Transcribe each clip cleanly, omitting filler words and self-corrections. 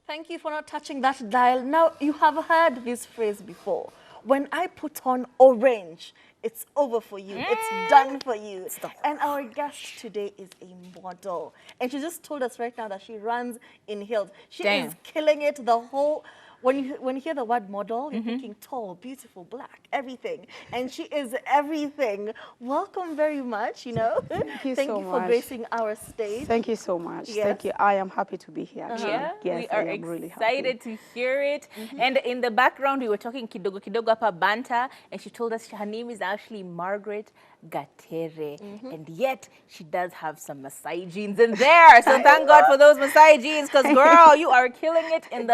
Thank you for not touching that dial. Now, you have heard this phrase before. When I put on orange, it's over for you. It's done for you. Stop. And our guest today is a model. And she just told us right now that she runs in heels. She is killing it the whole... When you hear the word model, you're thinking tall, beautiful, black, everything. And she is everything. Welcome very much, you know. Thank you Thank so you for much. gracing our stage. Thank you so much. Yes. Thank you. I am happy to be here, actually. Yeah, Yes, we are I am really excited happy. to hear it. And in the background, we were talking kidogo kidogo apa banta, and she told us her name is actually Margaret Gatere, and yet she does have some Maasai genes in there. So thank God for those Maasai genes, because girl, you are killing it in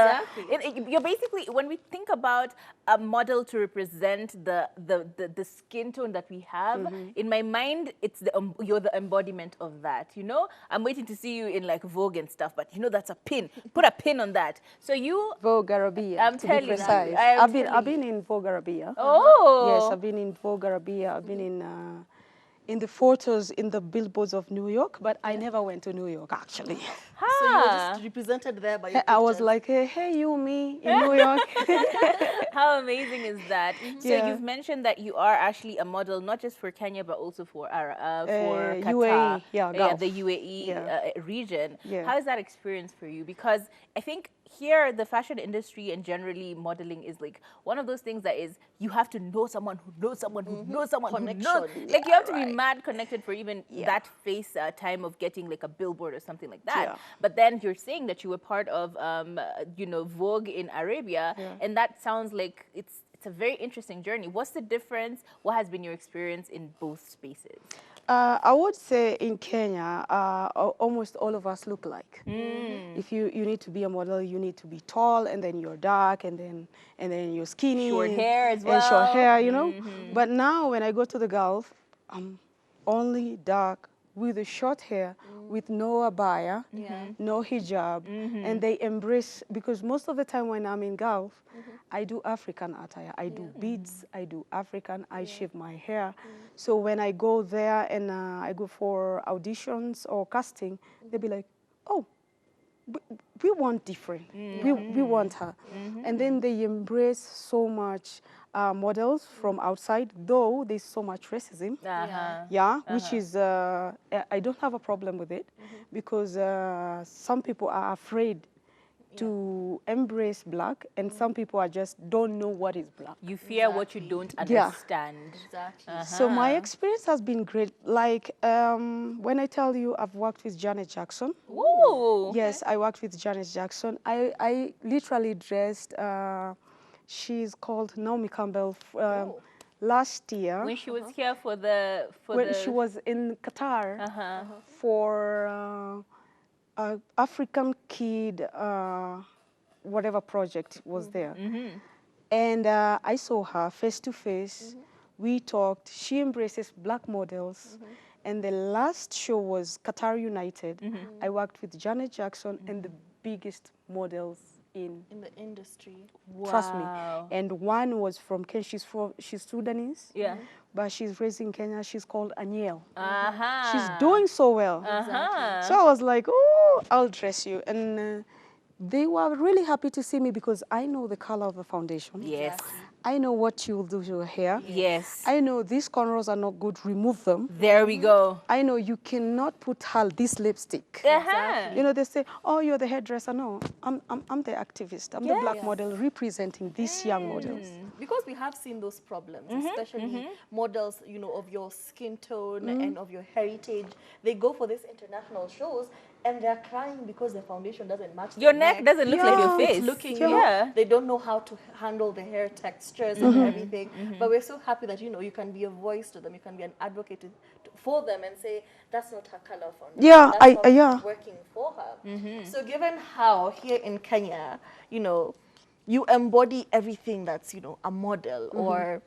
you're basically, when we think about a model to represent the skin tone that we have, in my mind, it's you're the embodiment of that. You know, I'm waiting to see you in like Vogue and stuff, but you know that's a pin. Put a pin on that. So you, Vogue Arabia, I'm to telling be precise. you, I've been in Vogue Arabia. Oh, Yes, I've been in Vogue Arabia. I've been in the photos in the billboards of New York, but I never went to New York, actually. So you were just represented there by your I was pictures. like, hey, you, me, in New York. How amazing is that? So Yeah. you've mentioned that you are actually a model, not just for Kenya, but also for Qatar, UAE, yeah, Gulf. the UAE Yeah. region. Yeah. How is that experience for you? Because I think here, the fashion industry and generally modeling is like one of those things that is, you have to know someone who knows someone who knows someone who knows. Connection. Like you have to be mad connected for even that face time of getting like a billboard or something like that. Yeah. But then you're saying that you were part of, you know, Vogue in Arabia, and that sounds like it's a very interesting journey. What's the difference? What has been your experience in both spaces? I would say in Kenya, almost all of us look like. If you need to be a model, you need to be tall, and then you're dark, and then you're skinny. Short hair as well. And short hair, you know. But now when I go to the Gulf, I'm only dark with a short hair, with no abaya, no hijab, and they embrace, because most of the time when I'm in Gulf, I do African attire. I do beads, I do African, I shave my hair. So when I go there and I go for auditions or casting, they'll be like, oh, we want different. We want her. And then they embrace so much models from outside, though there's so much racism. Which is, I don't have a problem with it, because some people are afraid to embrace black, and some people are just don't know what is black. You fear what you don't understand. Exactly. So my experience has been great. Like when I tell you I've worked with Janet Jackson. Ooh. Yes, I worked with Janet Jackson. I literally dressed, she's called Naomi Campbell, last year. When she was here for She was in Qatar for African Kid, whatever project was there. And I saw her face to face. We talked. She embraces black models. And the last show was Qatar United. I worked with Janet Jackson and the biggest models in the industry. Trust me. And one was from Kenya. She's Sudanese. Yeah. But she's raised in Kenya. She's called Aniel. She's doing so well. So I was like, oh, I'll dress you. And they were really happy to see me, because I know the color of the foundation. Yes. I know what you'll do to your hair. Yes. I know these corners are not good, remove them. There we go. I know you cannot put this lipstick. You know, they say, oh, you're the hairdresser. No, I'm the activist. I'm the black model representing these young models. Because we have seen those problems, especially models, you know, of your skin tone and of your heritage. They go for these international shows, and they're crying because their foundation doesn't match your neck. Doesn't look like your face. It's looking, you know, they don't know how to handle the hair textures and everything. But we're so happy that, you know, you can be a voice to them. You can be an advocate for them and say, that's not her color foundation. That's not working for her. So given how here in Kenya, you know, you embody everything that's, you know, a model or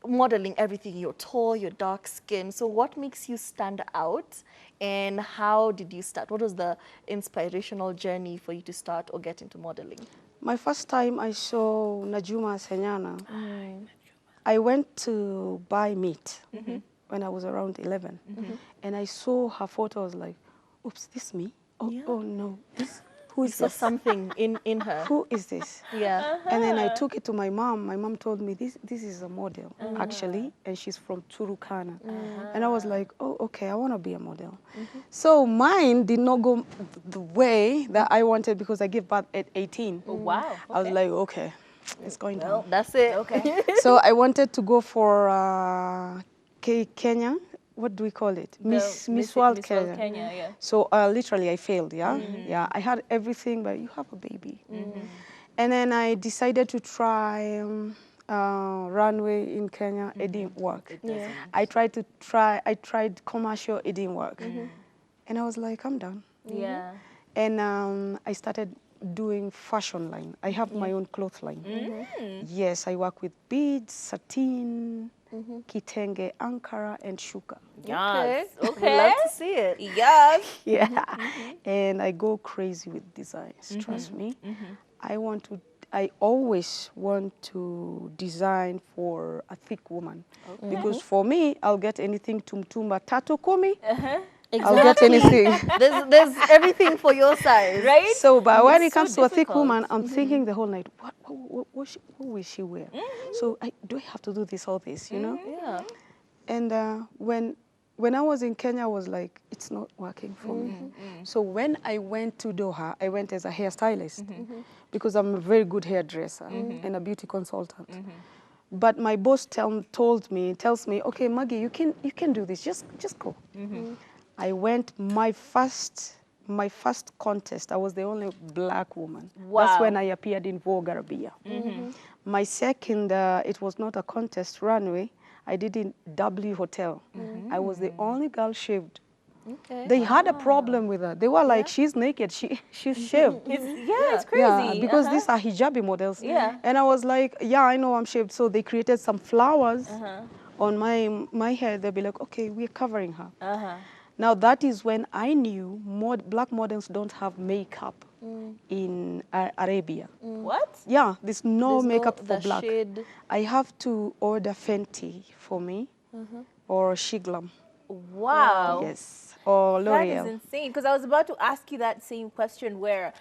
modeling everything. You're tall, you're dark skinned. So what makes you stand out, and how did you start? What was the inspirational journey for you to start or get into modeling? My first time I saw Najuma Senyana, I went to buy meat when I was around 11. And I saw her photo. I was like, oops, this me? Oh, oh no, who You is saw this? something in her. Who is this? Yeah. And then I took it to my mom. My mom told me, this is a model, actually, and she's from Turukana. And I was like, oh, okay, I want to be a model. So mine did not go the way that I wanted because I gave birth at 18. Oh, wow. Okay. I was like, okay, it's going down. That's it. Okay. So I wanted to go for Kenya. What do we call it? Miss World Kenya. Yeah. So literally I failed, yeah? Yeah, I had everything, but you have a baby. And then I decided to try runway in Kenya. It didn't work. It doesn't. I tried commercial, it didn't work. And I was like, I'm done. Yeah. And I started doing fashion line. I have my own cloth line. Yes, I work with beads, satin, kitenge, Ankara, and shuka. Yes. We'd Okay. love to see it. Yes. Yeah, and I go crazy with designs. Trust me. I always want to design for a thick woman because for me, I'll get anything tumtumba tatu kumi. I'll get anything. There's everything for your size. Right? So, but when it It's so comes to a thick difficult. woman, I'm thinking the whole night, what will she wear? So, do I have to do this, all this, you know? Yeah. And when I was in Kenya, I was like, it's not working for me. So when I went to Doha, I went as a hairstylist because I'm a very good hairdresser and a beauty consultant. But my boss tells me, okay, Maggie, you can do this. Just go. I went my first contest. I was the only black woman. Wow. That's when I appeared in Vogue Arabia. My second, it was not a contest, runway. I did in W Hotel. I was the only girl shaved. Okay. They had a problem with her. They were like, she's naked, she's shaved. It's crazy. Yeah, because these are hijabi models. Yeah. And I was like, yeah, I know I'm shaved. So they created some flowers on my hair. They'll be like, okay, we're covering her. Now that is when I knew black models don't have makeup in Arabia. What? Yeah, there's no makeup for the black. shade. I have to order Fenty for me or Shiglam. Wow. Yes, or That is L'Oreal. insane. Because I was about to ask you that same question where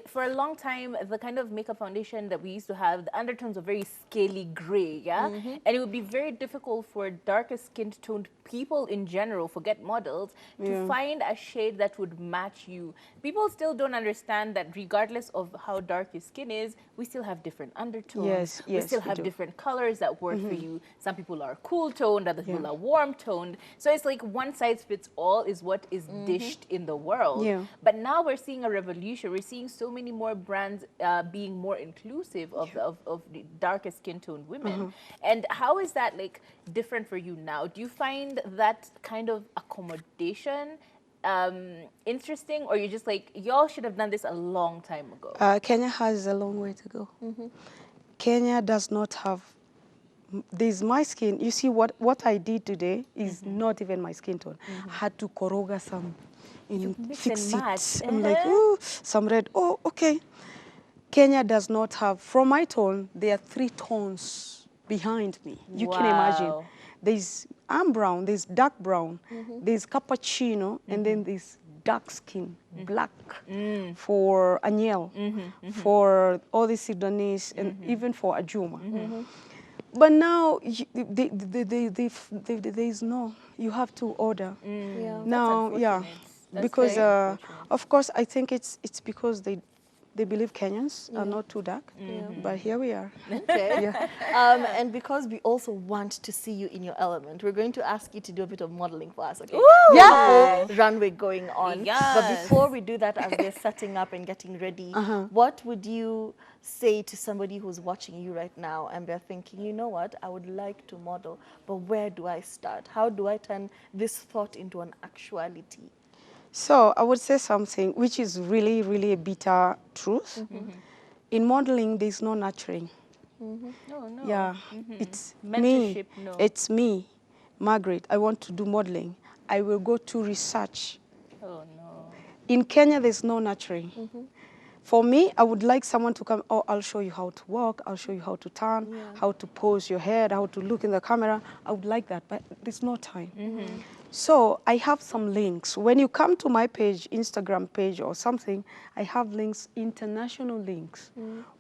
for a long time, the kind of makeup foundation that we used to have, the undertones were very scaly gray, yeah? And it would be very difficult for darker skinned toned people in general, forget models, to find a shade that would match you. People still don't understand that regardless of how dark your skin is, we still have different undertones. Yes, we yes, still we have do. different colors that work for you. Some people are cool toned, other people are warm toned. So it's like one size fits all is what is dished in the world. Yeah. But now we're seeing a revolution. We're seeing so many more brands being more inclusive of the darker skin toned women. And how is that like different for you now? Do you find that kind of accommodation interesting, or you're just like, y'all should have done this a long time ago? Kenya has a long way to go. Kenya does not have, there's my skin. You see, what I did today is not even my skin tone. I had to koroga some, fix and match. it. I'm like, ooh, some red. Oh, okay. Kenya does not have, from my tone, there are 3 tones behind me. You can imagine. I'm brown, there's dark brown, there's cappuccino, and then there's dark skin, black for Aniel, for all the Sudanese, and even for Ajuma. But now, there's no, you have to order. Yeah. Now, yeah, That's because, very unfortunate. of course, I think it's because they believe Kenyans are not too dark, but here we are. Okay. And because we also want to see you in your element, we're going to ask you to do a bit of modeling for us, okay? Yeah. Runway going on. But Yes. before we do that, as we're setting up and getting ready, what would you say to somebody who's watching you right now and they're thinking, you know what, I would like to model, but where do I start? How do I turn this thought into an actuality? So I would say something which is really, really a bitter truth. In modeling, there's no nurturing. No. Yeah, it's Mentorship, me. no. It's me, Margaret. I want to do modeling. I will go to research. Oh, no. In Kenya, there's no nurturing. For me, I would like someone to come, oh, I'll show you how to walk, I'll show you how to turn, how to pose your head, how to look in the camera. I would like that, but there's no time. So I have some links. When you come to my page, Instagram page or something, I have links, international links,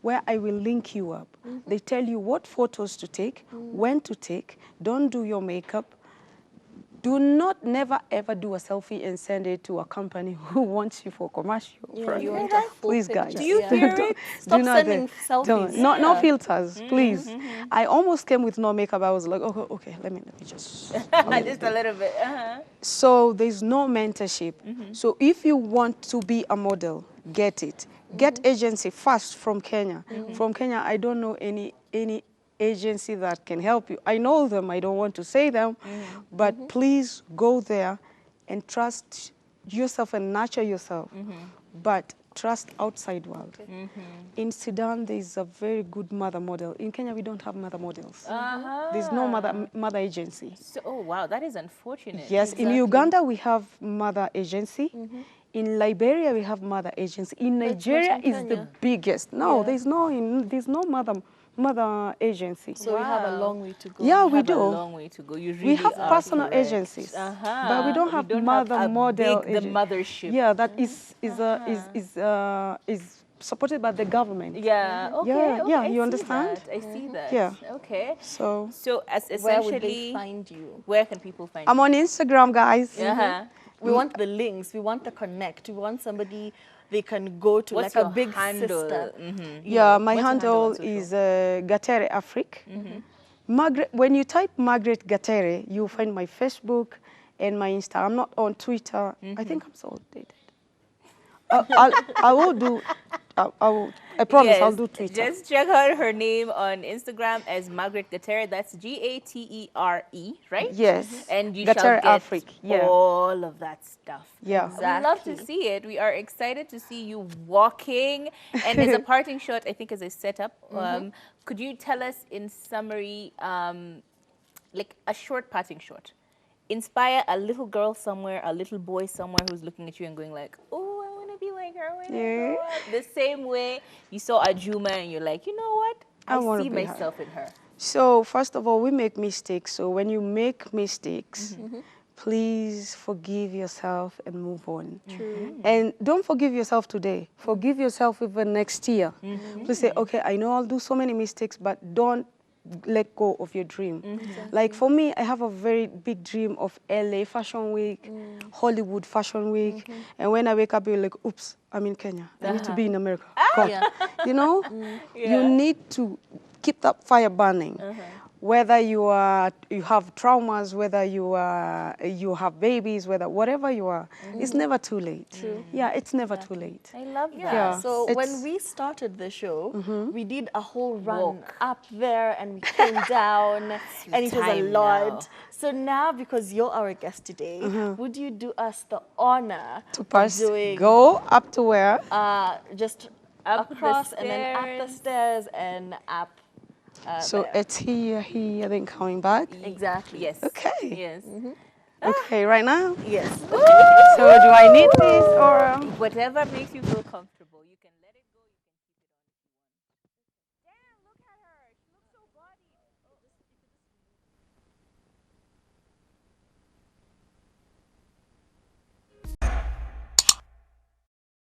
where I will link you up. They tell you what photos to take, when to take, don't do your makeup. Do not never ever do a selfie and send it to a company who wants you for commercial. Yeah, you want a full Please, picture. guys. Do you hear it? Stop Do not sending selfies. Don't. No filters, please. I almost came with no makeup. I was like, okay, let me just. Just a little bit. So there's no mentorship. So if you want to be a model, get it. Get agency first from Kenya. From Kenya, I don't know any agency that can help you. I know them, I don't want to say them, but please go there and trust yourself and nurture yourself. But trust outside world. In Sudan, there's a very good mother model. In Kenya, we don't have mother models. There's no mother agency. So, oh wow, that is unfortunate. Yes, in Uganda, we have mother agency. In Liberia, we have mother agency. In Nigeria is the biggest. No, there's no mother agency. So we have a long way to go. Yeah, we have do. a long way to go. You really We have are personal correct. agencies, but we don't have mother model. The mothership. Yeah, that is supported by the government. Yeah. Okay. Yeah, okay, yeah, I you see understand? that. I see that. Yeah. Okay. So as essentially, where would they find you? Where can people find I'm you? on Instagram, guys. We want the links. We want the connect. We want somebody they can go to, What's like your a big handle? sister. Yeah, my What's your handle handle on social? is Gatereafric. Margaret, when you type Margaret Gatere, you'll find my Facebook and my Insta. I'm not on Twitter. I think I'm so outdated. I will do. I promise I'll do Twitter. Just check out her name on Instagram as Margaret Gatere. That's Gatere, right? Yes. And you Gatere shall get Afric, yeah. all of that stuff. Yeah. We'd love to see it. We are excited to see you walking. And as a parting shot, I think as a setup, could you tell us in summary, like a short parting shot? Inspire a little girl somewhere, a little boy somewhere who's looking at you and going like, oh, I want to be like her when I grow up. The same way you saw Ajuma and you're like, you know what? I see myself in her. So first of all, we make mistakes. So when you make mistakes, please forgive yourself and move on. True. And don't forgive yourself today. Forgive yourself even next year. Please say, okay, I know I'll do so many mistakes, but don't let go of your dream. Like for me, I have a very big dream of LA Fashion Week, Hollywood Fashion Week. And when I wake up, you're like, oops, I'm in Kenya. I need to be in America. God. You know, you need to keep that fire burning. Whether you have traumas, whether you have babies, whatever you are, it's never too late. True. Yeah, it's never too late. I love that. Yeah. So when we started the show, we did a whole run up there and we came down and it was a time lot. now. So now, because you're our guest today, would you do us the honor To of pass, doing go up to where? just Up the across and then up the stairs and up So there. it's here, then coming back. Exactly. Yes. Okay. Yes. Okay, right now. Yes. So do I need this or? Whatever makes you feel comfortable.